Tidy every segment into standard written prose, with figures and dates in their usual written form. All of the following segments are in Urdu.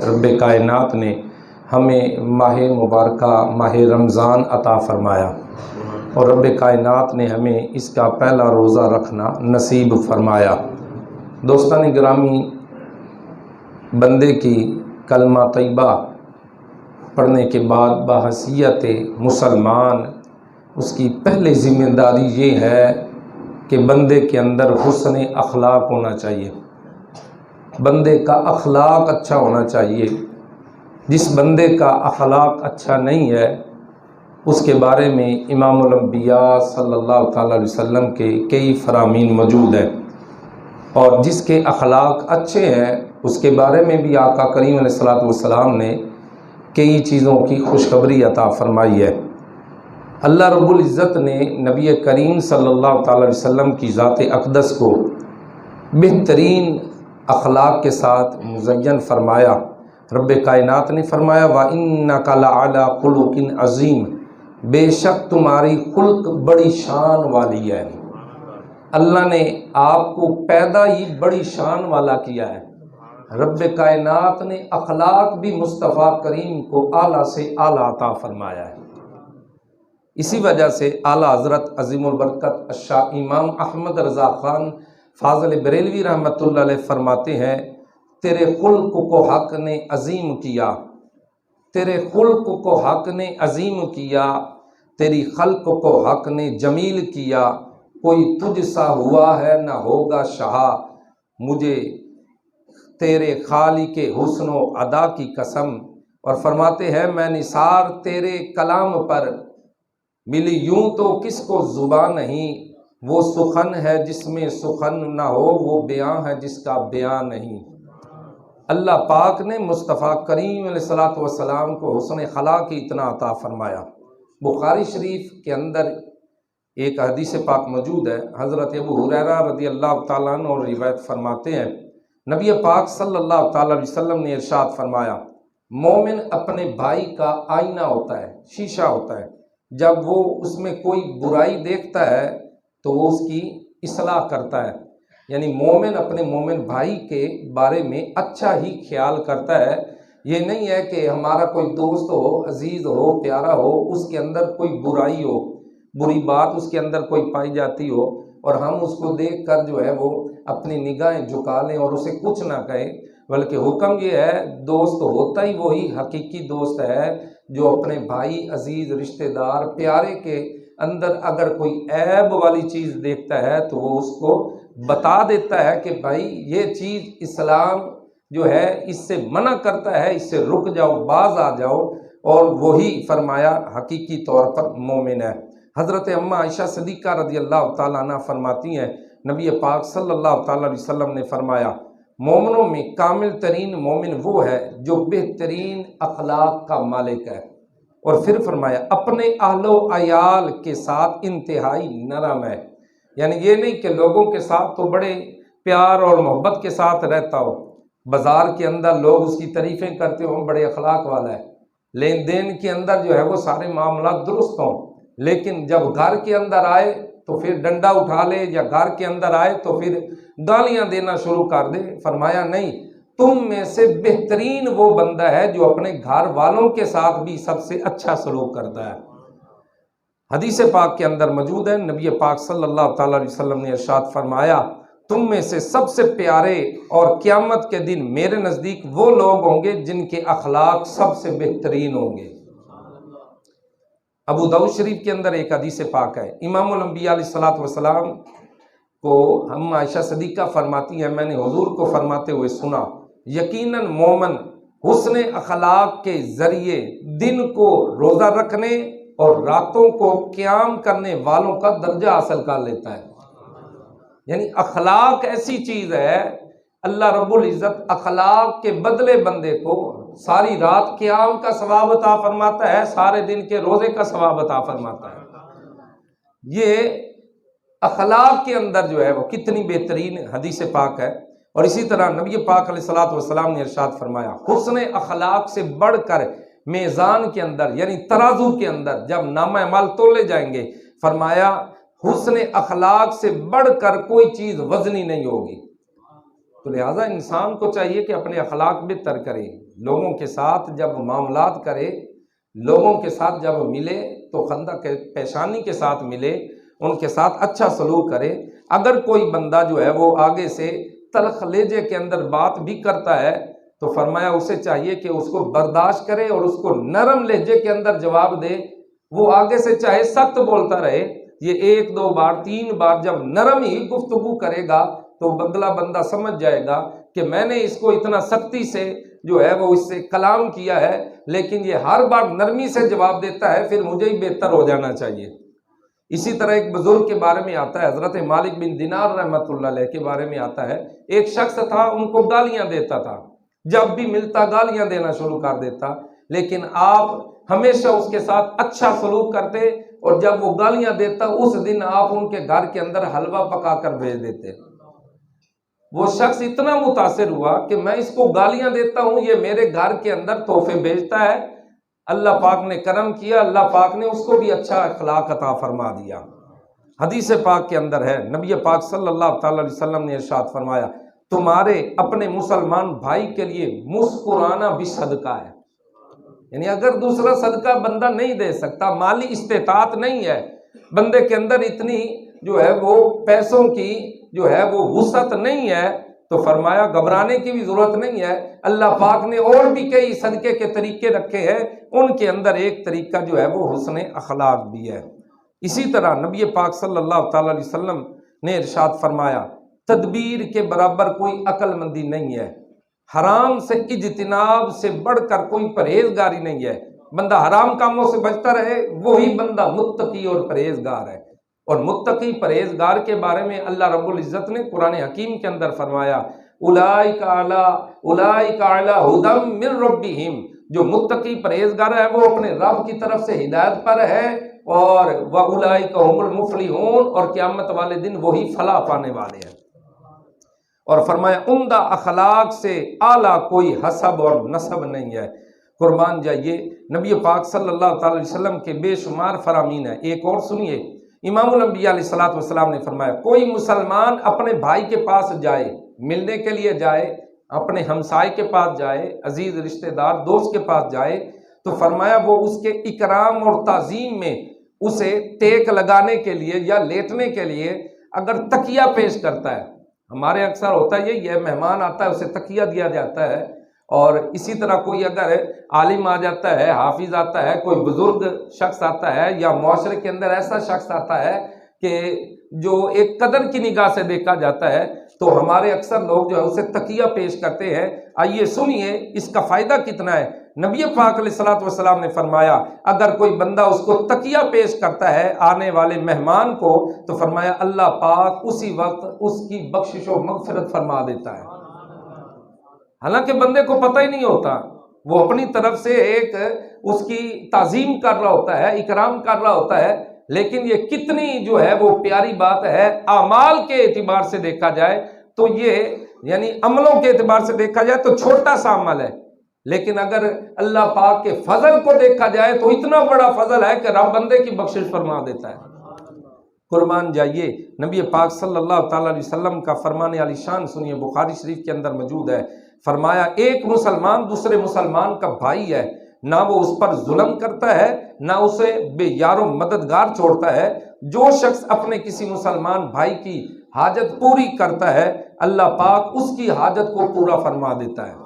رب کائنات نے ہمیں ماہ مبارکہ ماہ رمضان عطا فرمایا اور رب کائنات نے ہمیں اس کا پہلا روزہ رکھنا نصیب فرمایا۔ دوستان گرامی، بندے کی کلمہ طیبہ پڑھنے کے بعد بحیثیت مسلمان اس کی پہلی ذمہ داری یہ ہے کہ بندے کے اندر حسن اخلاق ہونا چاہیے، بندے کا اخلاق اچھا ہونا چاہیے۔ جس بندے کا اخلاق اچھا نہیں ہے اس کے بارے میں امام الانبیاء صلی اللہ تعالیٰ علیہ وسلم کے کئی فرامین موجود ہیں، اور جس کے اخلاق اچھے ہیں اس کے بارے میں بھی آقا کریم علیہ الصلوۃ والسلام نے کئی چیزوں کی خوشخبری عطا فرمائی ہے۔ اللہ رب العزت نے نبی کریم صلی اللہ تعالیٰ علیہ وسلم کی ذات اقدس کو بہترین اخلاق کے ساتھ مزین فرمایا۔ رب کائنات نے فرمایا وَإِنَّكَ لَعَلَىٰ خُلُقٍ عَظِيمٍ، بے شک تمہاری خلق بڑی شان والی ہے۔ اللہ نے آپ کو پیدا ہی بڑی شان والا کیا ہے۔ رب کائنات نے اخلاق بھی مصطفیٰ کریم کو اعلیٰ سے اعلیٰ عطا فرمایا ہے۔ اسی وجہ سے اعلیٰ حضرت عظیم البرکت الشاہ امام احمد رضا خان فاضل بریلوی رحمۃ اللہ علیہ فرماتے ہیں، تیرے خلق کو حق نے عظیم کیا، تیرے خلق کو حق نے عظیم کیا، تیری خلق کو حق نے جمیل کیا، کوئی تجھ سا ہوا ہے نہ ہوگا شہا، مجھے تیرے خالق حسن و ادا کی قسم۔ اور فرماتے ہیں میں نثار تیرے کلام پر ملی یوں تو کس کو زبان نہیں، وہ سخن ہے جس میں سخن نہ ہو، وہ بیاں ہے جس کا بیاں نہیں۔ اللہ پاک نے مصطفیٰ کریم علیہ الصلوۃ والسلام کو حسن خلاق کی اتنا عطا فرمایا۔ بخاری شریف کے اندر ایک حدیث پاک موجود ہے، حضرت ابو ہریرہ رضی اللہ تعالیٰ عنہ روایت فرماتے ہیں، نبی پاک صلی اللہ تعالیٰ علیہ وسلم نے ارشاد فرمایا، مومن اپنے بھائی کا آئینہ ہوتا ہے، شیشہ ہوتا ہے، جب وہ اس میں کوئی برائی دیکھتا ہے تو وہ اس کی اصلاح کرتا ہے۔ یعنی مومن اپنے مومن بھائی کے بارے میں اچھا ہی خیال کرتا ہے۔ یہ نہیں ہے کہ ہمارا کوئی دوست ہو، عزیز ہو، پیارا ہو، اس کے اندر کوئی برائی ہو، بری بات اس کے اندر کوئی پائی جاتی ہو اور ہم اس کو دیکھ کر جو ہے وہ اپنی نگاہیں جھکا لیں اور اسے کچھ نہ کہیں، بلکہ حکم یہ ہے دوست ہوتا ہی وہی حقیقی دوست ہے جو اپنے بھائی، عزیز، رشتہ دار، پیارے کے اندر اگر کوئی عیب والی چیز دیکھتا ہے تو وہ اس کو بتا دیتا ہے کہ بھائی یہ چیز اسلام جو ہے اس سے منع کرتا ہے، اس سے رک جاؤ، باز آ جاؤ، اور وہی فرمایا حقیقی طور پر مومن ہے۔ حضرت اماں عائشہ صدیقہ رضی اللہ تعالیٰ عنہ فرماتی ہیں، نبی پاک صلی اللہ تعالیٰ علیہ وسلم نے فرمایا، مومنوں میں کامل ترین مومن وہ ہے جو بہترین اخلاق کا مالک ہے، اور پھر فرمایا اپنے اہل و عیال کے ساتھ انتہائی نرم ہے۔ یعنی یہ نہیں کہ لوگوں کے ساتھ تو بڑے پیار اور محبت کے ساتھ رہتا ہو، بازار کے اندر لوگ اس کی تعریفیں کرتے ہوں بڑے اخلاق والا ہے، لین دین کے اندر جو ہے وہ سارے معاملات درست ہوں، لیکن جب گھر کے اندر آئے تو پھر ڈنڈا اٹھا لے، یا گھر کے اندر آئے تو پھر گالیاں دینا شروع کر دے۔ فرمایا نہیں، تم میں سے بہترین وہ بندہ ہے جو اپنے گھر والوں کے ساتھ بھی سب سے اچھا سلوک کرتا ہے۔ حدیث پاک کے اندر موجود ہے، نبی پاک صلی اللہ تعالیٰ علیہ وسلم نے ارشاد فرمایا، تم میں سے سب سے پیارے اور قیامت کے دن میرے نزدیک وہ لوگ ہوں گے جن کے اخلاق سب سے بہترین ہوں گے۔ ابو داؤد شریف کے اندر ایک حدیث پاک ہے، امام الانبیاء علیہ الصلوۃ والسلام کو ہم عائشہ صدیقہ فرماتی ہیں، میں نے حضور کو فرماتے ہوئے سنا، یقیناً مومن حسن اخلاق کے ذریعے دن کو روزہ رکھنے اور راتوں کو قیام کرنے والوں کا درجہ حاصل کر لیتا ہے۔ یعنی اخلاق ایسی چیز ہے، اللہ رب العزت اخلاق کے بدلے بندے کو ساری رات قیام کا ثواب عطا فرماتا ہے، سارے دن کے روزے کا ثواب عطا فرماتا ہے۔ یہ اخلاق کے اندر جو ہے وہ کتنی بہترین حدیث پاک ہے۔ اور اسی طرح نبی پاک علیہ الصلوۃ والسلام نے ارشاد فرمایا، حسن اخلاق سے بڑھ کر میزان کے اندر یعنی ترازو کے اندر جب نامہ اعمال تولے جائیں گے، فرمایا حسن اخلاق سے بڑھ کر کوئی چیز وزنی نہیں ہوگی۔ تو لہٰذا انسان کو چاہیے کہ اپنے اخلاق بہتر کرے، لوگوں کے ساتھ جب معاملات کرے، لوگوں کے ساتھ جب ملے تو خندہ کے پیشانی کے ساتھ ملے، ان کے ساتھ اچھا سلوک کرے۔ اگر کوئی بندہ جو ہے وہ آگے سے تلخ لہجے کے اندر بات بھی کرتا ہے تو فرمایا اسے چاہیے کہ اس کو برداشت کرے اور اس کو نرم لہجے کے اندر جواب دے۔ وہ آگے سے چاہے سخت بولتا رہے، یہ 1 2 بار 3 بار جب نرم ہی گفتگو کرے گا تو اگلا بندہ سمجھ جائے گا کہ میں نے اس کو اتنا سختی سے جو ہے وہ اس سے کلام کیا ہے، لیکن یہ ہر بار نرمی سے جواب دیتا ہے، پھر مجھے ہی بہتر ہو جانا چاہیے۔ اسی طرح ایک بزرگ کے بارے میں آتا ہے، حضرت مالک بن دینار رحمۃ اللہ علیہ کے بارے میں آتا ہے، ایک شخص تھا ان کو گالیاں دیتا تھا، جب بھی ملتا گالیاں دینا شروع کر دیتا، لیکن آپ ہمیشہ اس کے ساتھ اچھا سلوک کرتے، اور جب وہ گالیاں دیتا اس دن آپ ان کے گھر کے اندر حلوہ پکا کر بھیج دیتے۔ وہ شخص اتنا متاثر ہوا کہ میں اس کو گالیاں دیتا ہوں، یہ میرے گھر کے اندر تحفے بھیجتا ہے۔ اللہ پاک نے کرم کیا، اللہ پاک نے اس کو بھی اچھا اخلاق عطا فرما دیا۔ حدیث پاک کے اندر ہے، نبی پاک صلی اللہ تعالی علیہ وسلم نے ارشاد فرمایا، تمہارے اپنے مسلمان بھائی کے لیے مسکرانا بھی صدقہ ہے۔ یعنی اگر دوسرا صدقہ بندہ نہیں دے سکتا، مالی استطاعت نہیں ہے بندے کے اندر، اتنی جو ہے وہ پیسوں کی جو ہے وہ وسعت نہیں ہے، تو فرمایا گھبرانے کی بھی ضرورت نہیں ہے، اللہ پاک نے اور بھی کئی صدقے کے طریقے رکھے ہیں، ان کے اندر ایک طریقہ جو ہے وہ حسن اخلاق بھی ہے۔ اسی طرح نبی پاک صلی اللہ تعالی علیہ وسلم نے ارشاد فرمایا، تدبیر کے برابر کوئی عقل مندی نہیں ہے، حرام سے اجتناب سے بڑھ کر کوئی پرہیزگاری نہیں ہے۔ بندہ حرام کاموں سے بچتا رہے، وہی بندہ متقی اور پرہیزگار ہے۔ اور متقی پرہیزگار کے بارے میں اللہ رب العزت نے قرآن حکیم کے اندر فرمایا، اولئک علی ھدی من ربہم، جو متقی پرہیزگار ہے وہ اپنے رب کی طرف سے ہدایت پر ہے، اور وَأُولَئِکَ هُمُ الْمُفْلِحُونَ، اور قیامت والے دن وہی فلاح پانے والے ہیں۔ اور فرمایا عمدہ اخلاق سے اعلیٰ کوئی حسب اور نسب نہیں ہے۔ قربان جائیے، نبی پاک صلی اللہ تعالی علیہ وسلم کے بے شمار فرامین ہیں۔ ایک اور سنیے، امام الانبیاء علیہ الصلوۃ والسلام نے فرمایا، کوئی مسلمان اپنے بھائی کے پاس جائے، ملنے کے لیے جائے، اپنے ہمسائے کے پاس جائے، عزیز رشتہ دار دوست کے پاس جائے، تو فرمایا وہ اس کے اکرام اور تعظیم میں اسے ٹیک لگانے کے لیے یا لیٹنے کے لیے اگر تکیہ پیش کرتا ہے، ہمارے اکثر ہوتا ہے یہ مہمان آتا ہے اسے تکیہ دیا جاتا ہے، اور اسی طرح کوئی اگر عالم آ جاتا ہے، حافظ آتا ہے، کوئی بزرگ شخص آتا ہے، یا معاشرے کے اندر ایسا شخص آتا ہے کہ جو ایک قدر کی نگاہ سے دیکھا جاتا ہے، تو ہمارے اکثر لوگ جو ہے اسے تکیہ پیش کرتے ہیں۔ آئیے سنیے اس کا فائدہ کتنا ہے۔ نبی پاک علیہ الصلوۃ والسلام نے فرمایا، اگر کوئی بندہ اس کو تکیہ پیش کرتا ہے آنے والے مہمان کو، تو فرمایا اللہ پاک اسی وقت اس کی بخشش و مغفرت فرما دیتا ہے۔ حالانکہ بندے کو پتہ ہی نہیں ہوتا، وہ اپنی طرف سے ایک اس کی تعظیم کر رہا ہوتا ہے، اکرام کر رہا ہوتا ہے، لیکن یہ کتنی جو ہے وہ پیاری بات ہے۔ اعمال کے اعتبار سے دیکھا جائے تو یہ یعنی عملوں کے اعتبار سے دیکھا جائے تو چھوٹا سا عمل ہے، لیکن اگر اللہ پاک کے فضل کو دیکھا جائے تو اتنا بڑا فضل ہے کہ رب بندے کی بخشش فرما دیتا ہے۔ قربان جائیے، نبی پاک صلی اللہ تعالی علیہ وسلم کا فرمان عالی شان سنیے، بخاری شریف کے اندر موجود ہے۔ فرمایا ایک مسلمان دوسرے مسلمان کا بھائی ہے، نہ وہ اس پر ظلم کرتا ہے، نہ اسے بے یار و مددگار چھوڑتا ہے۔ جو شخص اپنے کسی مسلمان بھائی کی حاجت پوری کرتا ہے، اللہ پاک اس کی حاجت کو پورا فرما دیتا ہے۔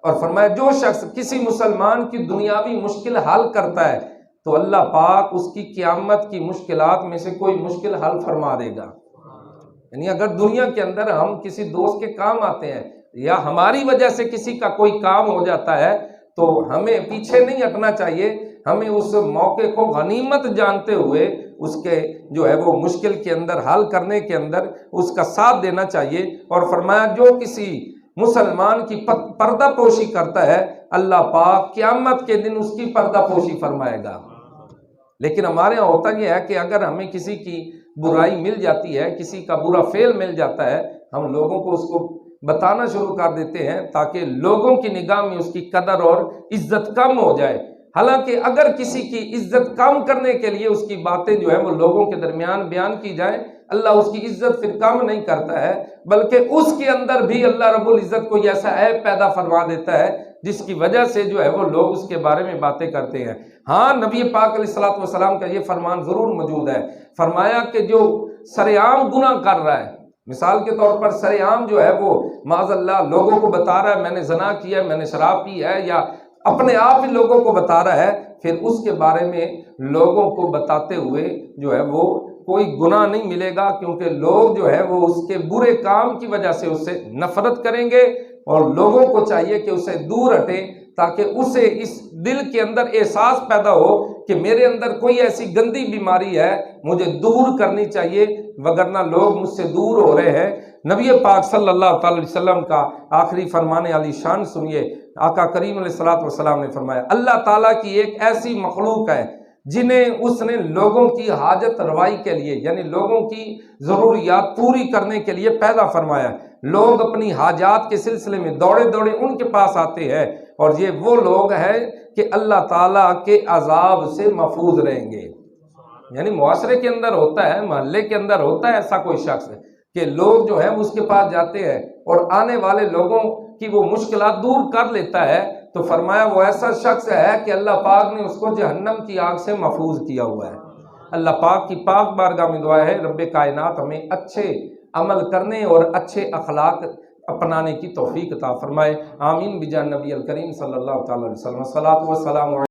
اور فرمایا جو شخص کسی مسلمان کی دنیاوی مشکل حل کرتا ہے تو اللہ پاک اس کی قیامت کی مشکلات میں سے کوئی مشکل حل فرما دے گا۔ یعنی اگر دنیا کے اندر ہم کسی دوست کے کام آتے ہیں یا ہماری وجہ سے کسی کا کوئی کام ہو جاتا ہے تو ہمیں پیچھے نہیں ہٹنا چاہیے، ہمیں اس موقع کو غنیمت جانتے ہوئے اس کے جو ہے وہ مشکل کے اندر حل کرنے کے اندر اس کا ساتھ دینا چاہیے۔ اور فرمایا جو کسی مسلمان کی پردہ پوشی کرتا ہے، اللہ پاک قیامت کے دن اس کی پردہ پوشی فرمائے گا۔ لیکن ہمارے یہاں ہوتا یہ ہے کہ اگر ہمیں کسی کی برائی مل جاتی ہے، کسی کا برا فعل مل جاتا ہے، ہم لوگوں کو اس کو بتانا شروع کر دیتے ہیں تاکہ لوگوں کی نگاہ میں اس کی قدر اور عزت کم ہو جائے۔ حالانکہ اگر کسی کی عزت کم کرنے کے لیے اس کی باتیں جو ہے وہ لوگوں کے درمیان بیان کی جائیں اللہ اس کی عزت پھر کم نہیں کرتا ہے، بلکہ اس کے اندر بھی اللہ رب العزت کوئی ایسا عیب پیدا فرما دیتا ہے جس کی وجہ سے جو ہے وہ لوگ اس کے بارے میں باتیں کرتے ہیں۔ ہاں نبی پاک علیہ الصلوۃ والسلام کا یہ فرمان ضرور موجود ہے، فرمایا کہ جو سرعام گناہ کر رہا ہے، مثال کے طور پر سرعام جو ہے وہ معاذ اللہ لوگوں کو بتا رہا ہے میں نے زنا کیا ہے، میں نے شراب پی ہے، یا اپنے آپ ہی لوگوں کو بتا رہا ہے، پھر اس کے بارے میں لوگوں کو بتاتے ہوئے جو ہے وہ کوئی گناہ نہیں ملے گا، کیونکہ لوگ جو ہے وہ اس کے برے کام کی وجہ سے اس سے نفرت کریں گے، اور لوگوں کو چاہیے کہ اسے دور ہٹیں تاکہ اسے اس دل کے اندر احساس پیدا ہو کہ میرے اندر کوئی ایسی گندی بیماری ہے، مجھے دور کرنی چاہیے، وگرنہ لوگ مجھ سے دور ہو رہے ہیں۔ نبی پاک صلی اللہ تعالی وسلم کا آخری فرمان علی شان سنیے، آقا کریم علیہ الصلوۃ والسلام نے فرمایا اللہ تعالیٰ کی ایک ایسی مخلوق ہے جنہیں اس نے لوگوں کی حاجت روائی کے لیے، یعنی لوگوں کی ضروریات پوری کرنے کے لیے پیدا فرمایا۔ لوگ اپنی حاجات کے سلسلے میں دوڑے دوڑے ان کے پاس آتے ہیں، اور یہ وہ لوگ ہیں کہ اللہ تعالیٰ کے عذاب سے محفوظ رہیں گے۔ یعنی معاشرے کے اندر ہوتا ہے، محلے کے اندر ہوتا ہے ایسا کوئی شخص کہ لوگ جو ہے اس کے پاس جاتے ہیں اور آنے والے لوگوں کی وہ مشکلات دور کر لیتا ہے، تو فرمایا وہ ایسا شخص ہے کہ اللہ پاک نے اس کو جہنم کی آگ سے محفوظ کیا ہوا ہے۔ اللہ پاک کی پاک بارگاہ میں دعا ہے رب کائنات ہمیں اچھے عمل کرنے اور اچھے اخلاق اپنانے کی توفیق عطا فرمائے، آمین بجاہ نبی الکریم صلی اللہ تعالی علیہ وسلم۔ الصلاۃ والسلام